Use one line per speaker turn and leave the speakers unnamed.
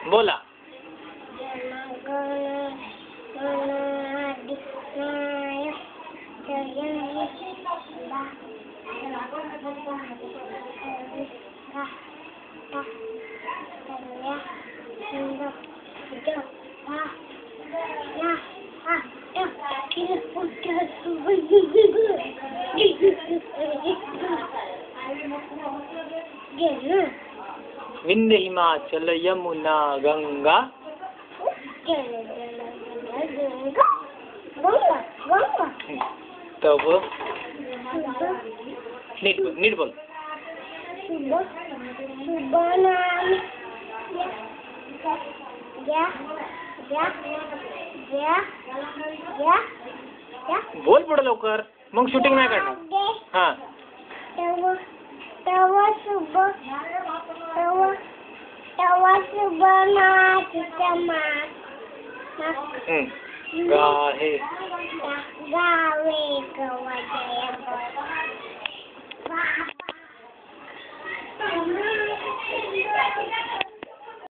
बोला. विंध्य हिमाचल यमुना गंगा तब नीट बोल. बोल पुढे लवकर, मग शूटिंग नाही काढणार. हा. गाहे गावे